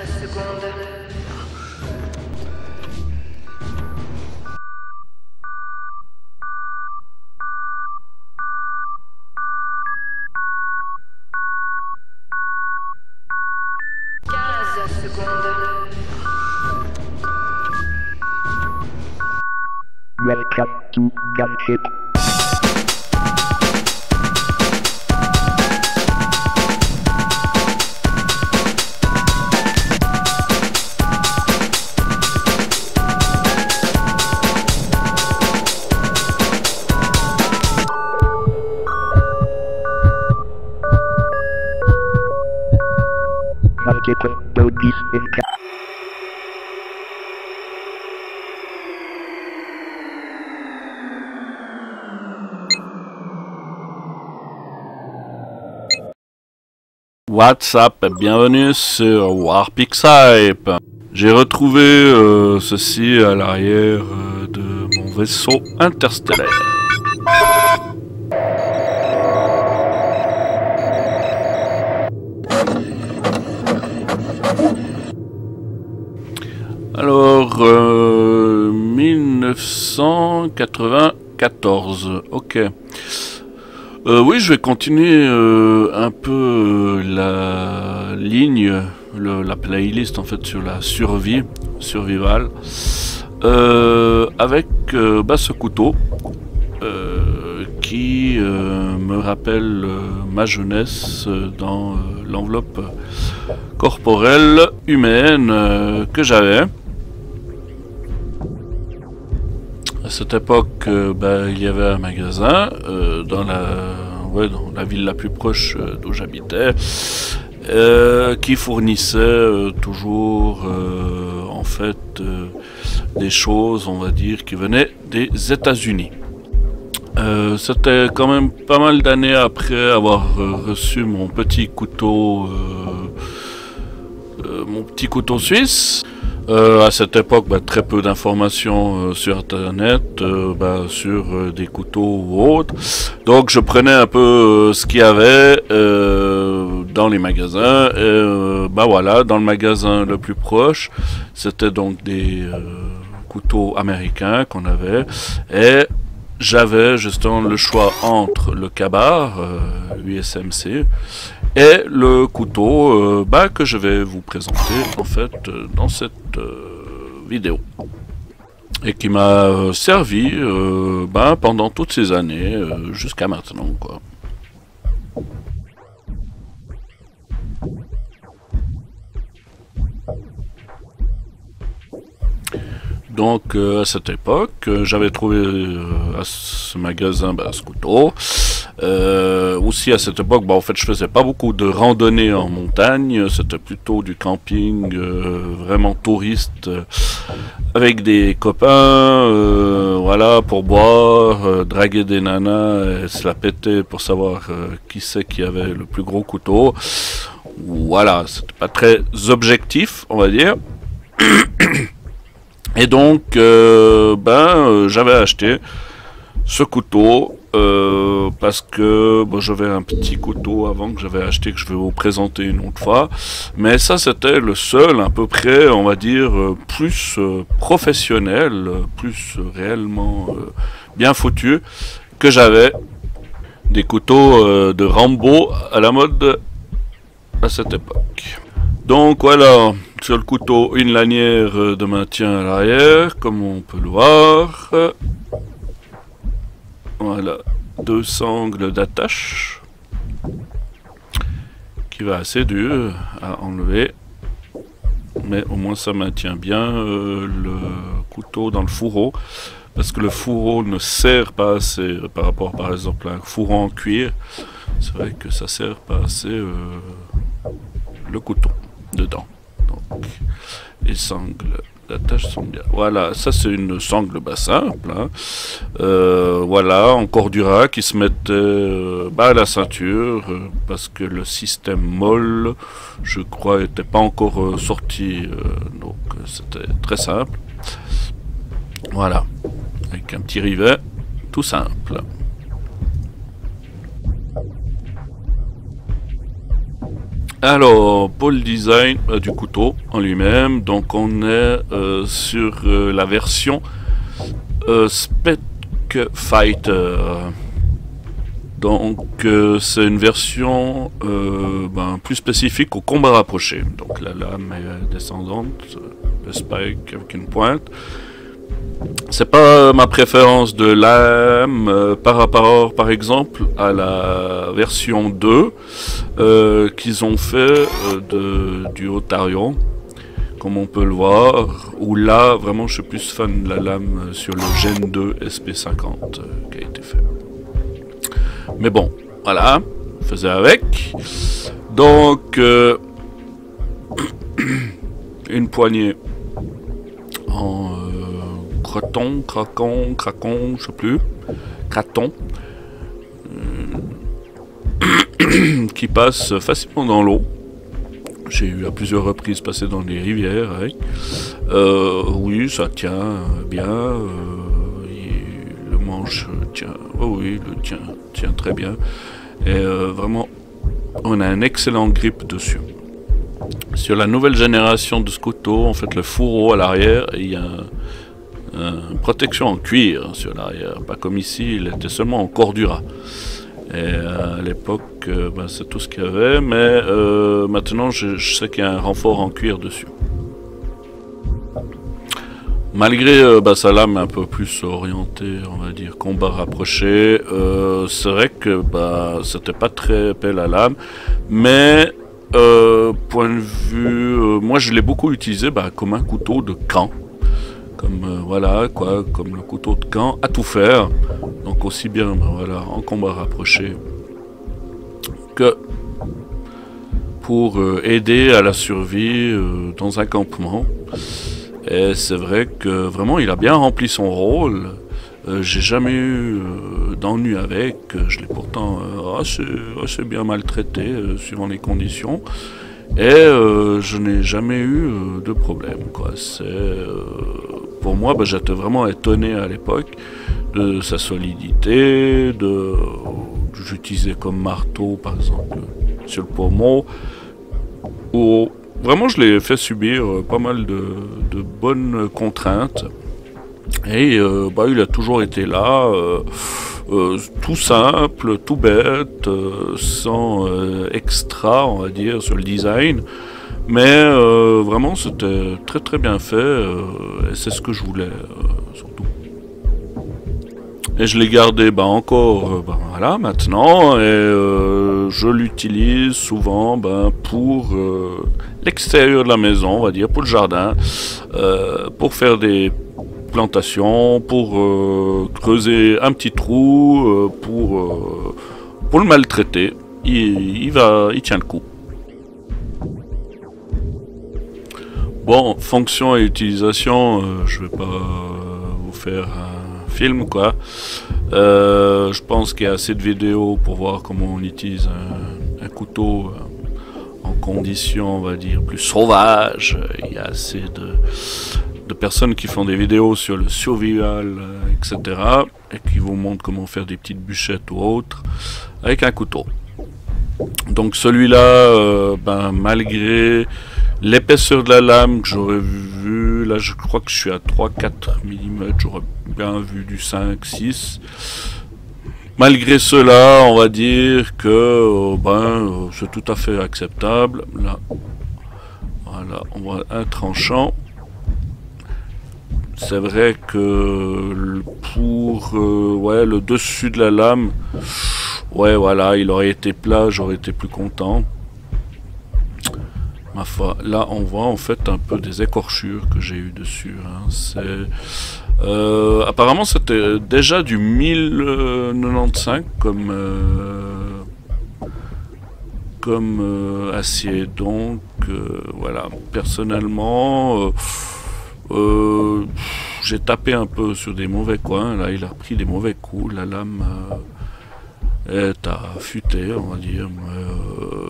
secondes. Welcome to Gunship. Multiple doggies in What's up, bienvenue sur Warpixhype. J'ai retrouvé ceci à l'arrière de mon vaisseau interstellaire. Alors, 1994, ok. Oui, je vais continuer un peu la ligne, la playlist en fait sur la survival, avec ce couteau qui me rappelle ma jeunesse dans l'enveloppe corporelle humaine que j'avais. À cette époque, il y avait un magasin dans la ville la plus proche d'où j'habitais, qui fournissait toujours en fait des choses, on va dire, qui venaient des États-Unis. C'était quand même pas mal d'années après avoir reçu mon petit couteau suisse. À cette époque, très peu d'informations sur internet, sur des couteaux ou autres. Donc je prenais un peu ce qu'il y avait dans les magasins. Voilà, dans le magasin le plus proche, c'était donc des couteaux américains qu'on avait. Et j'avais justement le choix entre le Ka-Bar USMC et le couteau que je vais vous présenter en fait dans cette vidéo, et qui m'a servi pendant toutes ces années jusqu'à maintenant, quoi. Donc à cette époque, j'avais trouvé à ce magasin ce couteau. Aussi à cette époque, en fait, je faisais pas beaucoup de randonnées en montagne. C'était plutôt du camping, vraiment touriste, avec des copains, voilà, pour boire, draguer des nanas et se la péter pour savoir qui c'est qui avait le plus gros couteau. Voilà, c'était pas très objectif, on va dire. Et donc, j'avais acheté ce couteau parce que j'avais un petit couteau avant que j'avais acheté, que je vais vous présenter une autre fois. Mais ça, c'était le seul, à peu près, on va dire, plus professionnel, plus réellement bien foutu que j'avais. Des couteaux de Rambo à la mode à cette époque. Donc voilà, sur le couteau, une lanière de maintien à l'arrière, comme on peut le voir. Voilà, deux sangles d'attache, qui va assez dur à enlever. Mais au moins ça maintient bien le couteau dans le fourreau. Parce que le fourreau ne serre pas assez par rapport par exemple à un fourreau en cuir. C'est vrai que ça sert pas assez le couteau dedans. Donc les sangles d'attache sont bien. Voilà, ça c'est une sangle simple, hein. Voilà, en cordura qui se mettait à la ceinture parce que le système molle, je crois, n'était pas encore sorti, donc c'était très simple. Voilà, avec un petit rivet tout simple. Alors, pour le design du couteau en lui-même, donc on est sur la version Spec Fighter. Donc c'est une version plus spécifique au combat rapproché. Donc la lame est descendante, le spike avec une pointe. C'est pas ma préférence de lame par rapport par exemple à la version 2 qu'ils ont fait du Otarion, comme on peut le voir, où là vraiment je suis plus fan de la lame sur le Gen 2 SP50 qui a été fait. Mais bon, voilà, on faisait avec. Donc une poignée en cracon, je sais plus, craton, qui passe facilement dans l'eau. J'ai eu à plusieurs reprises passer dans des rivières avec. Oui, ça tient bien. Le manche tient. Oh oui, le tient très bien. Et vraiment, on a un excellent grip dessus. Sur la nouvelle génération de ce couteau, en fait, le fourreau à l'arrière, il y a une protection en cuir sur l'arrière. Pas comme ici, il était seulement en cordura. Et à l'époque, c'est tout ce qu'il y avait, mais maintenant je sais qu'il y a un renfort en cuir dessus. Malgré sa lame un peu plus orientée, on va dire, combat rapproché, c'est vrai que c'était pas très épais la lame, mais point de vue, moi je l'ai beaucoup utilisé comme un couteau de camp. Comme voilà quoi, comme le couteau de camp à tout faire, donc aussi bien voilà en combat rapproché que pour aider à la survie dans un campement. Et c'est vrai que vraiment il a bien rempli son rôle. J'ai jamais eu d'ennui avec, je l'ai pourtant assez bien maltraité suivant les conditions. Et je n'ai jamais eu de problème, quoi. Pour moi, j'étais vraiment étonné à l'époque de sa solidité, j'utilisais comme marteau, par exemple, sur le pommeau, où vraiment je l'ai fait subir pas mal de bonnes contraintes. Et il a toujours été là, tout simple, tout bête, sans extra, on va dire, sur le design. Mais vraiment, c'était très très bien fait, et c'est ce que je voulais, surtout. Et je l'ai gardé encore voilà, maintenant, et je l'utilise souvent pour l'extérieur de la maison, on va dire, pour le jardin, pour faire des plantation, pour creuser un petit trou, pour le maltraiter. Il tient le coup. Bon, fonction et utilisation, je vais pas vous faire un film, quoi. Je pense qu'il y a assez de vidéos pour voir comment on utilise un couteau en conditions, on va dire, plus sauvages. Il y a assez de personnes qui font des vidéos sur le survival, etc. et qui vous montrent comment faire des petites bûchettes ou autres avec un couteau. Donc celui-là, malgré l'épaisseur de la lame que j'aurais vu, là je crois que je suis à 3-4 mm, j'aurais bien vu du 5-6. Malgré cela, on va dire que c'est tout à fait acceptable. Là, voilà, on voit un tranchant. C'est vrai que pour le dessus de la lame, voilà, il aurait été plat, j'aurais été plus content. Ma foi, là on voit en fait un peu des écorchures que j'ai eu dessus. Hein. Apparemment c'était déjà du 1095 comme acier. Donc voilà, personnellement j'ai tapé un peu sur des mauvais coins. Là il a pris des mauvais coups, la lame est affûtée, on va dire.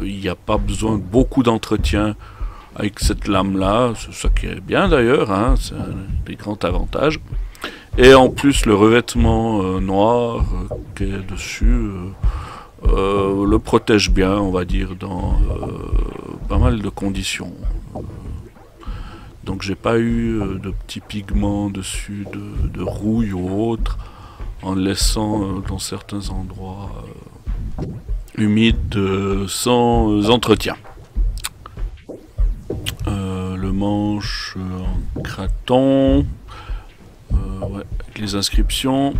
Il n'y a pas besoin de beaucoup d'entretien avec cette lame là, c'est ça qui est bien d'ailleurs, hein, c'est un des grands avantages. Et en plus le revêtement noir qui est dessus, le protège bien, on va dire, dans pas mal de conditions. Donc j'ai pas eu de petits pigments dessus, de rouille ou autre, en le laissant dans certains endroits humides sans entretien. Le manche en craton, ouais, avec les inscriptions.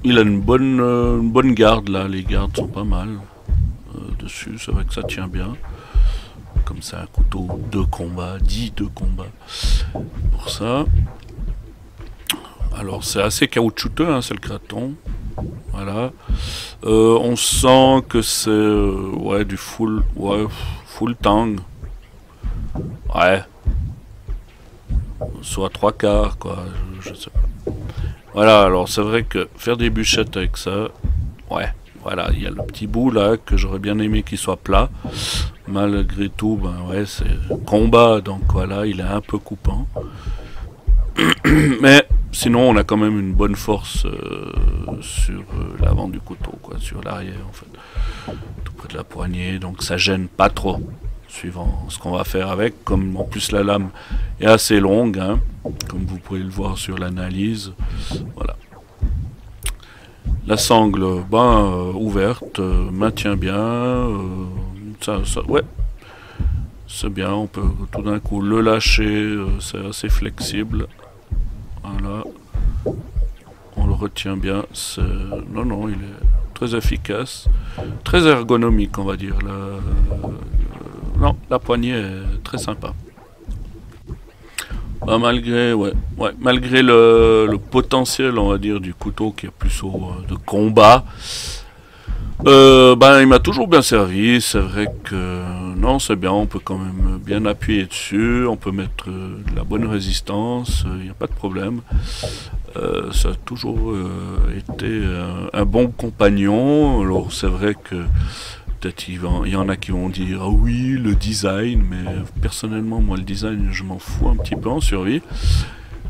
Il a une bonne garde là, les gardes sont pas mal dessus, c'est vrai que ça tient bien. Comme c'est un couteau de combat, dit de combat. Pour ça. Alors c'est assez caoutchouteux, hein, c'est le craton. Voilà. On sent que c'est ouais, du full tang. Ouais. Soit 3/4 quoi, je sais pas. Voilà, alors c'est vrai que faire des bûchettes avec ça, ouais, voilà, il y a le petit bout là que j'aurais bien aimé qu'il soit plat. Malgré tout, ben ouais, c'est combat, donc voilà, il est un peu coupant. Mais sinon, on a quand même une bonne force sur l'avant du couteau, quoi, sur l'arrière en fait, tout près de la poignée, donc ça gêne pas trop. Suivant ce qu'on va faire avec, comme en plus la lame est assez longue, hein, comme vous pouvez le voir sur l'analyse. Voilà. La sangle, ouverte, maintient bien, ouais, c'est bien, on peut tout d'un coup le lâcher, c'est assez flexible. Voilà, on le retient bien, non, il est très efficace, très ergonomique, on va dire. Non, la poignée est très sympa. Malgré le potentiel, on va dire, du couteau qui est plus de combat, il m'a toujours bien servi. C'est vrai que non, c'est bien, on peut quand même bien appuyer dessus, on peut mettre de la bonne résistance, il n'y a pas de problème. Ça a toujours été un bon compagnon. Alors c'est vrai que peut-être il y en a qui vont dire ah oui le design, mais personnellement moi le design je m'en fous un petit peu en survie.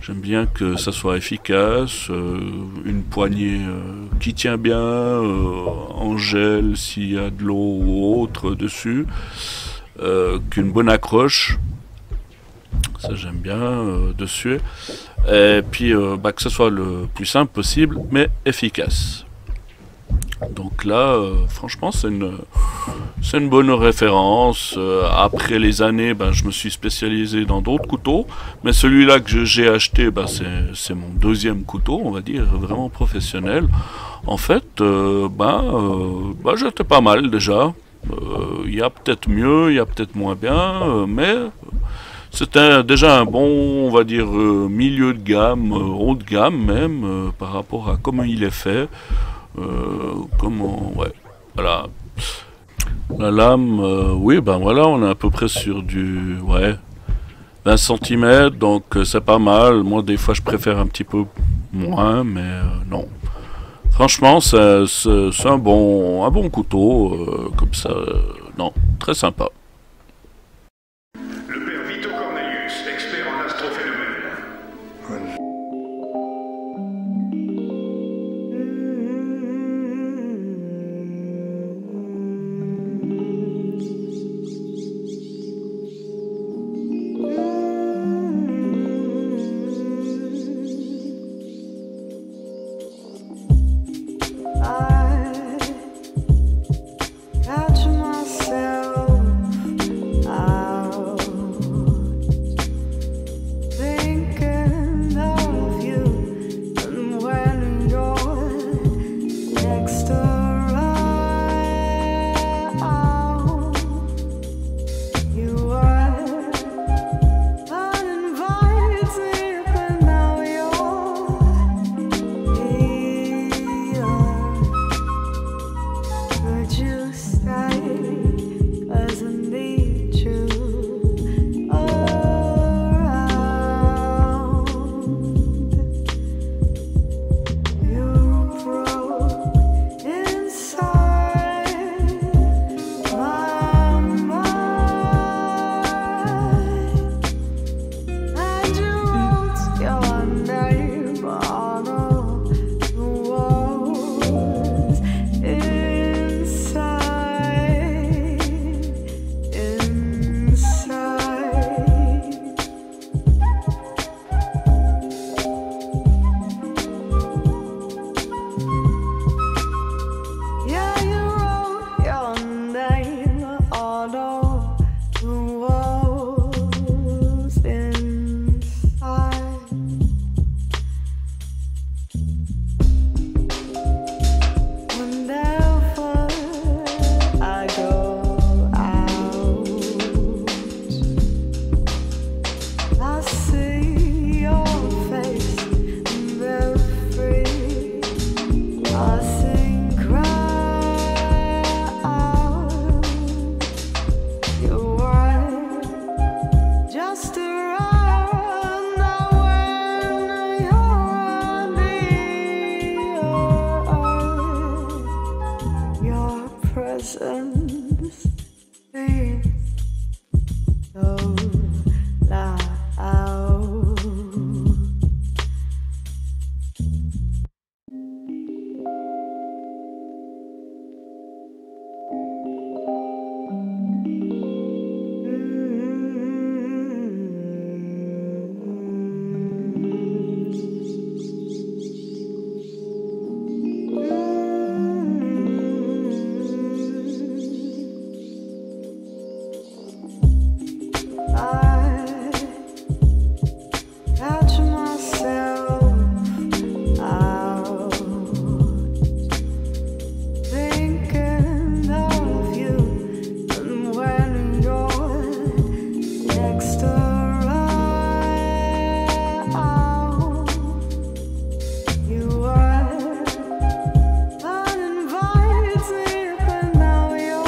J'aime bien que ça soit efficace, une poignée qui tient bien, en gel s'il y a de l'eau ou autre dessus, qu'une bonne accroche, ça j'aime bien dessus, et puis que ce soit le plus simple possible mais efficace. Donc là, franchement, c'est une bonne référence. Après les années, je me suis spécialisé dans d'autres couteaux. Mais celui-là que j'ai acheté, c'est mon deuxième couteau, on va dire, vraiment professionnel. En fait, j'étais pas mal déjà. Il y a peut-être mieux, il y a peut-être moins bien, mais c'était déjà un bon, on va dire, milieu de gamme, haut de gamme même, par rapport à comment il est fait. Ouais, voilà. La lame, oui, voilà, on est à peu près sur du, 20 cm, donc c'est pas mal. Moi, des fois, je préfère un petit peu moins, mais non. Franchement, c'est un bon couteau, comme ça, non, très sympa. Le père Vito Cornelius, expert en astrophénomènes. Catch myself walls inside. Whenever I go out, I see your face and they're free. I sing, cry out. You're right, just around now when you're near. Your presence is so loud. I catch myself out thinking of you, and when you're next around, you are uninvited, but now you're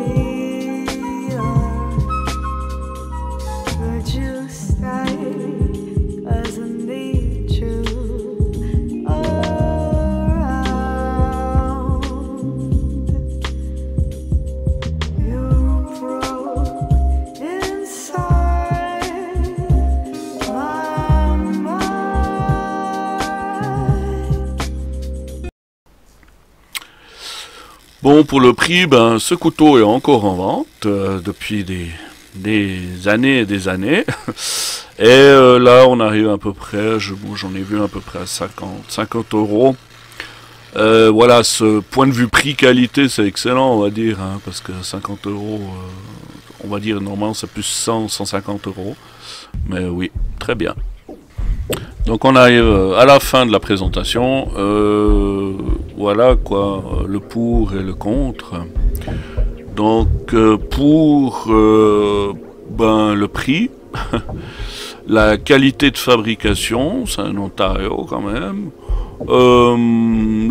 here. Would you stay? 'Cause I need you around. You broke inside my mind. Bon, pour le prix, ben, ce couteau est encore en vente depuis des années et des années. Et là, on arrive à peu près, j'en ai vu à peu près à 50 euros. Voilà, ce point de vue prix-qualité, c'est excellent, on va dire, hein, parce que 50 euros, on va dire, normalement, c'est plus 150 euros. Mais oui, très bien. Donc on arrive à la fin de la présentation. Voilà quoi, le pour et le contre. Donc pour le prix, la qualité de fabrication, c'est un Ontario quand même.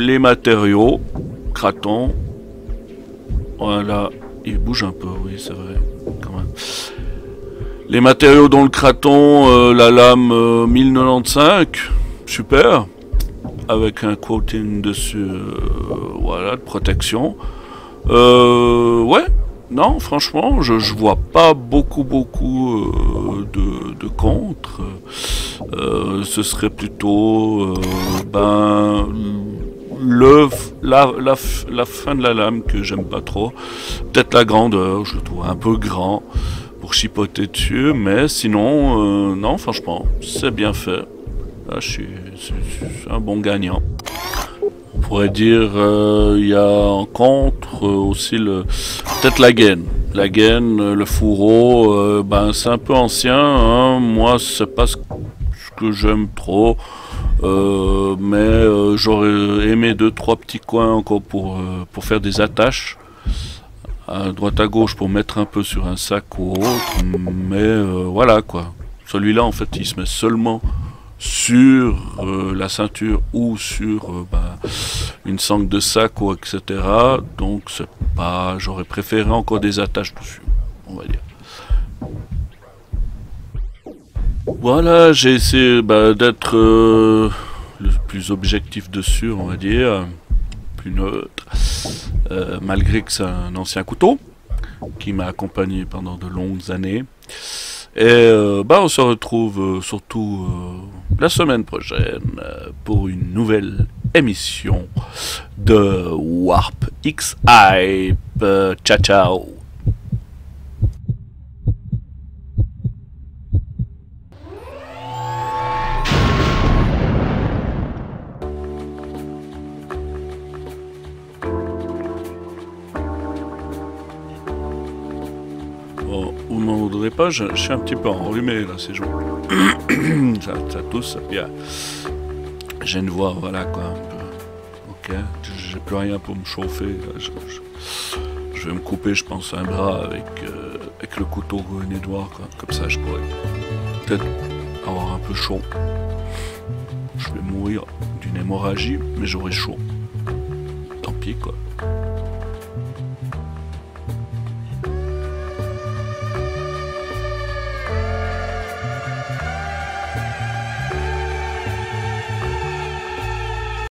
Les matériaux, Kraton. Voilà, il bouge un peu, oui c'est vrai, quand même. Les matériaux dont le Kraton, la lame 1095, super, avec un coating dessus, voilà, de protection. Ouais, non, franchement, je vois pas beaucoup de contre. Ce serait plutôt, la fin de la lame que j'aime pas trop. Peut-être la grandeur, je le trouve un peu grand pour chipoter dessus, mais sinon, non, franchement, c'est bien fait. Là, c'est un bon gagnant. On pourrait dire, il y a en contre aussi peut-être la gaine. La gaine, le fourreau, c'est un peu ancien, hein. Moi, c'est pas ce que j'aime trop. Mais j'aurais aimé 2-3 petits coins encore pour faire des attaches à droite à gauche pour mettre un peu sur un sac ou autre, mais voilà quoi. Celui-là en fait il se met seulement sur la ceinture ou sur une sangle de sac ou etc. Donc c'est pas, j'aurais préféré encore des attaches dessus, on va dire. Voilà, j'ai essayé d'être le plus objectif dessus, on va dire, plus neutre, malgré que c'est un ancien couteau qui m'a accompagné pendant de longues années. Et on se retrouve surtout la semaine prochaine pour une nouvelle émission de Warp X Hype. Ciao ciao. Bon, vous m'en voudrez pas, je suis un petit peu enrhumé là ces jours. ça tousse, et puis j'ai une voix, voilà quoi, un peu. Ok, j'ai plus rien pour me chauffer. Là, je vais me couper, je pense, un bras avec le couteau Edouard, quoi. Comme ça, je pourrais peut-être avoir un peu chaud. Je vais mourir d'une hémorragie, mais j'aurai chaud. Tant pis, quoi.